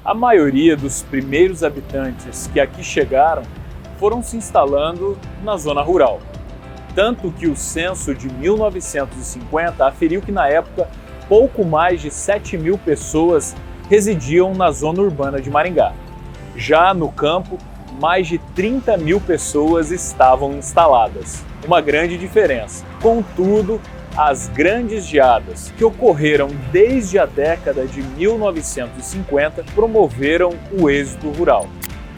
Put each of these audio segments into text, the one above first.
A maioria dos primeiros habitantes que aqui chegaram foram se instalando na zona rural. Tanto que o censo de 1950 aferiu que, na época, pouco mais de 7.000 pessoas residiam na zona urbana de Maringá. Já no campo, mais de 30.000 pessoas estavam instaladas. Uma grande diferença. Contudo, as grandes geadas que ocorreram desde a década de 1950 promoveram o êxodo rural.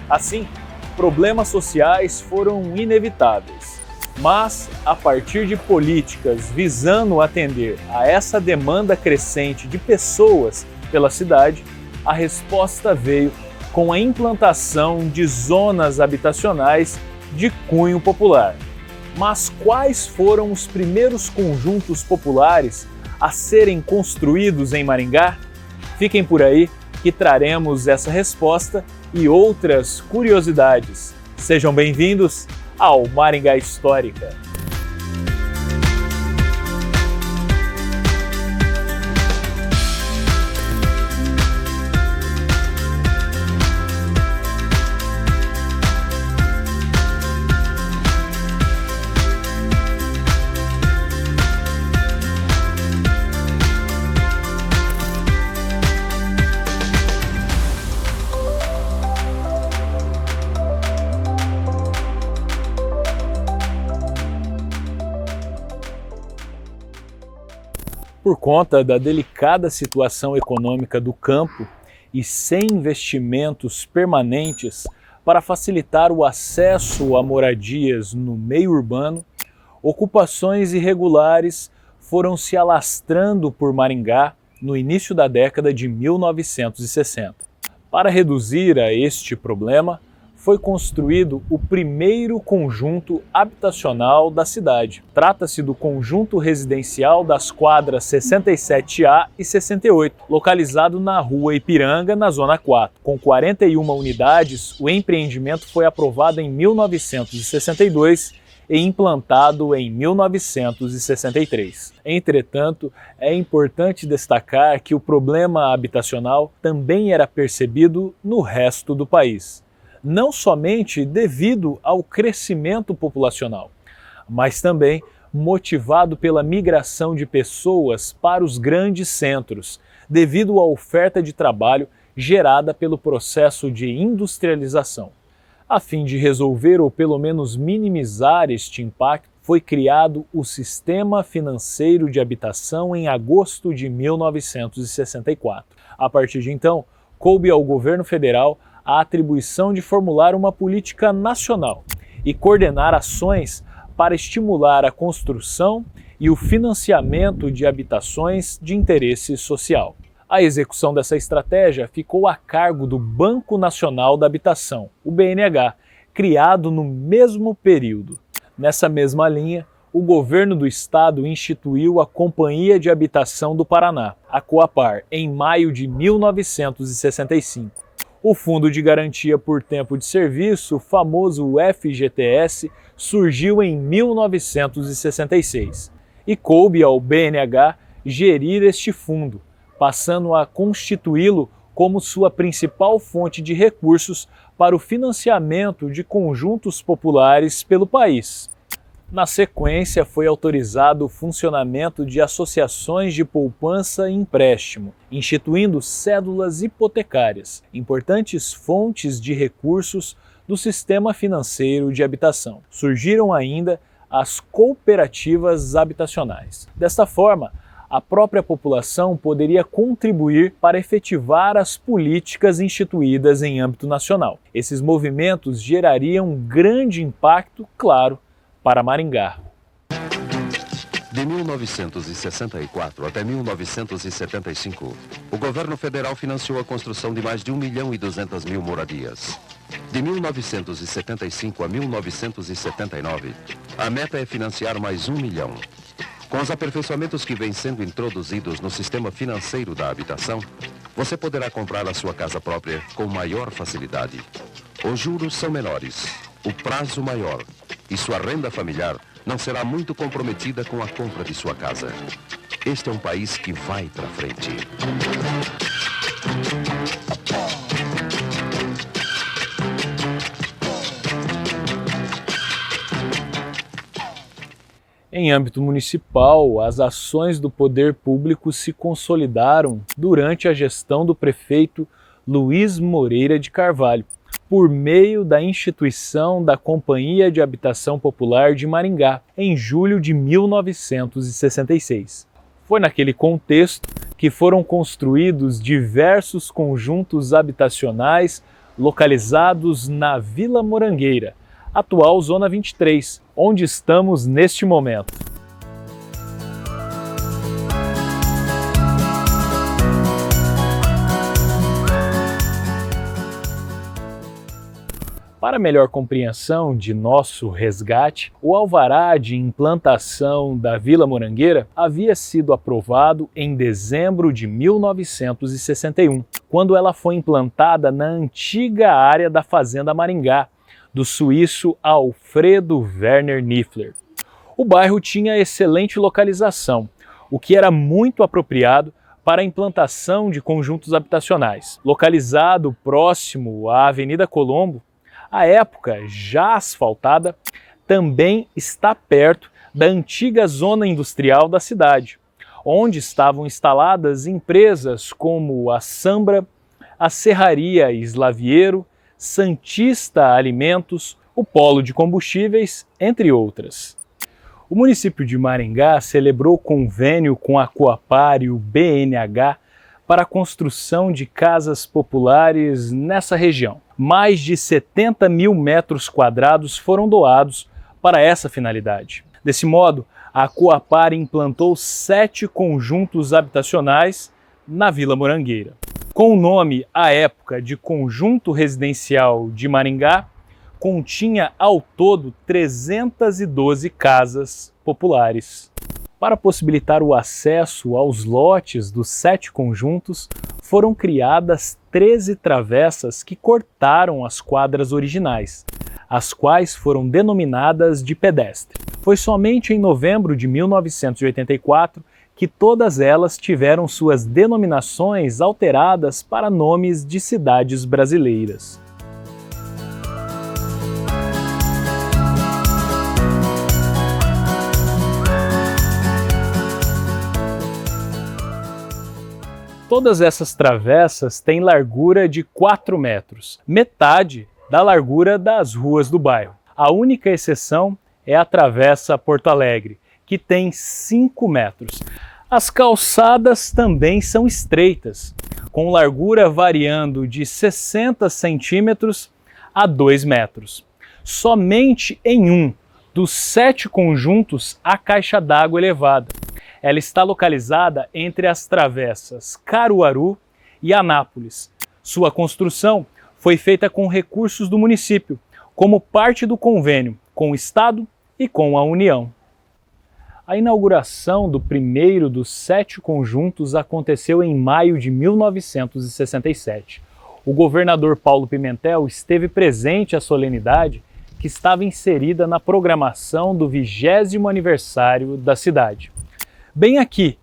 Assim, problemas sociais foram inevitáveis, mas a partir de políticas visando atender a essa demanda crescente de pessoas pela cidade, a resposta veio com a implantação de zonas habitacionais de cunho popular. Mas quais foram os primeiros conjuntos populares a serem construídos em Maringá? Fiquem por aí que traremos essa resposta e outras curiosidades. Sejam bem-vindos ao Maringá Histórica. Por conta da delicada situação econômica do campo e sem investimentos permanentes para facilitar o acesso a moradias no meio urbano, ocupações irregulares foram se alastrando por Maringá no início da década de 1960. Para reduzir a este problema, foi construído o primeiro conjunto habitacional da cidade. Trata-se do conjunto residencial das quadras 67A e 68, localizado na Rua Ipiranga, na Zona 4. Com 41 unidades, o empreendimento foi aprovado em 1962 e implantado em 1963. Entretanto, é importante destacar que o problema habitacional também era percebido no resto do país. Não somente devido ao crescimento populacional, mas também motivado pela migração de pessoas para os grandes centros, devido à oferta de trabalho gerada pelo processo de industrialização. A fim de resolver ou pelo menos minimizar este impacto, foi criado o Sistema Financeiro de Habitação em agosto de 1964. A partir de então, coube ao governo federal a atribuição de formular uma política nacional e coordenar ações para estimular a construção e o financiamento de habitações de interesse social. A execução dessa estratégia ficou a cargo do Banco Nacional da Habitação, o BNH, criado no mesmo período. Nessa mesma linha, o governo do estado instituiu a Companhia de Habitação do Paraná, a Coapar, em maio de 1965. O Fundo de Garantia por Tempo de Serviço, o famoso FGTS, surgiu em 1966 e coube ao BNH gerir este fundo, passando a constituí-lo como sua principal fonte de recursos para o financiamento de conjuntos populares pelo país. Na sequência, foi autorizado o funcionamento de associações de poupança e empréstimo, instituindo cédulas hipotecárias, importantes fontes de recursos do sistema financeiro de habitação. Surgiram ainda as cooperativas habitacionais. Desta forma, a própria população poderia contribuir para efetivar as políticas instituídas em âmbito nacional. Esses movimentos gerariam um grande impacto, claro, para Maringá. De 1964 até 1975, o governo federal financiou a construção de mais de 1.200.000 moradias. De 1975 a 1979, a meta é financiar mais 1 milhão. Com os aperfeiçoamentos que vêm sendo introduzidos no sistema financeiro da habitação, você poderá comprar a sua casa própria com maior facilidade. Os juros são menores, o prazo maior e sua renda familiar não será muito comprometida com a compra de sua casa. Este é um país que vai para frente. Em âmbito municipal, as ações do poder público se consolidaram durante a gestão do prefeito Luiz Moreira de Carvalho, por meio da instituição da Companhia de Habitação Popular de Maringá, em julho de 1966. Foi naquele contexto que foram construídos diversos conjuntos habitacionais localizados na Vila Morangueira, atual Zona 23, onde estamos neste momento. Para melhor compreensão de nosso resgate, o alvará de implantação da Vila Morangueira havia sido aprovado em dezembro de 1961, quando ela foi implantada na antiga área da Fazenda Maringá, do suíço Alfredo Werner Niffler. O bairro tinha excelente localização, o que era muito apropriado para a implantação de conjuntos habitacionais. Localizado próximo à Avenida Colombo, à época já asfaltada, também está perto da antiga zona industrial da cidade, onde estavam instaladas empresas como a Sambra, a Serraria Slaviero, Santista Alimentos, o Polo de Combustíveis, entre outras. O município de Maringá celebrou convênio com a Coapar e o BNH para a construção de casas populares nessa região. Mais de 70 mil metros quadrados foram doados para essa finalidade. Desse modo, a Coapar implantou 7 conjuntos habitacionais na Vila Morangueira. Com o nome, à época, de Conjunto Residencial de Maringá, continha ao todo 312 casas populares. Para possibilitar o acesso aos lotes dos 7 conjuntos, foram criadas 13 travessas que cortaram as quadras originais, as quais foram denominadas de pedestre. Foi somente em novembro de 1984 que todas elas tiveram suas denominações alteradas para nomes de cidades brasileiras. Todas essas travessas têm largura de 4 metros, metade da largura das ruas do bairro. A única exceção é a Travessa Porto Alegre, que tem 5 metros. As calçadas também são estreitas, com largura variando de 60 centímetros a 2 metros. Somente em um dos 7 conjuntos há caixa d'água elevada. Ela está localizada entre as travessas Caruaru e Anápolis. Sua construção foi feita com recursos do município, como parte do convênio com o Estado e com a União. A inauguração do primeiro dos 7 conjuntos aconteceu em maio de 1967. O governador Paulo Pimentel esteve presente à solenidade, que estava inserida na programação do 20º aniversário da cidade. Bem aqui,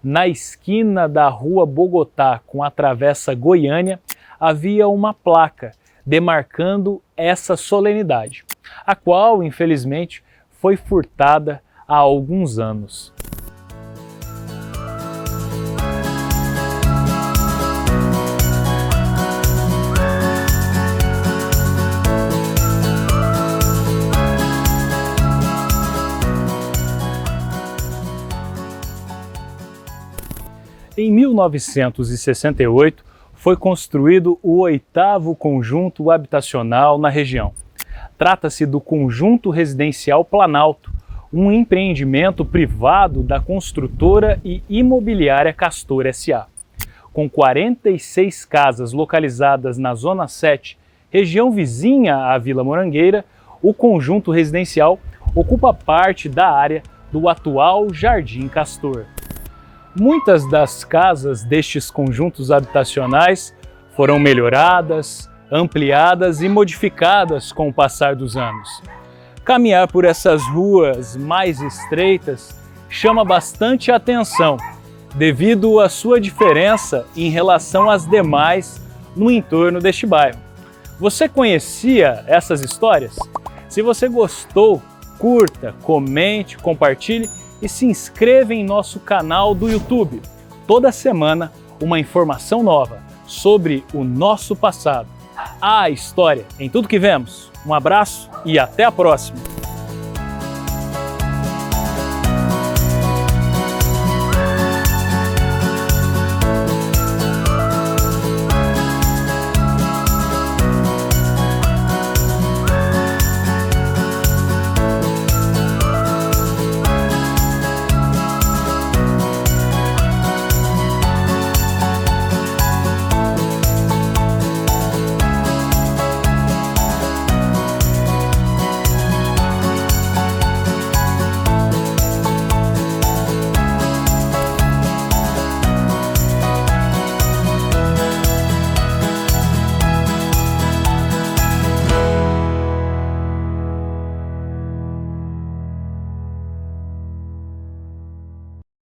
na esquina da Rua Bogotá com a Travessa Goiânia, havia uma placa demarcando essa solenidade, a qual, infelizmente, foi furtada há alguns anos. Em 1968, foi construído o 8º conjunto habitacional na região. Trata-se do Conjunto Residencial Planalto, um empreendimento privado da construtora e imobiliária Castor S.A. Com 46 casas localizadas na Zona 7, região vizinha à Vila Morangueira, o conjunto residencial ocupa parte da área do atual Jardim Castor. Muitas das casas destes conjuntos habitacionais foram melhoradas, ampliadas e modificadas com o passar dos anos. Caminhar por essas ruas mais estreitas chama bastante atenção, devido à sua diferença em relação às demais no entorno deste bairro. Você conhecia essas histórias? Se você gostou, curta, comente, compartilhe e se inscreva em nosso canal do YouTube. Toda semana, uma informação nova sobre o nosso passado. A história em tudo que vemos. Um abraço e até a próxima!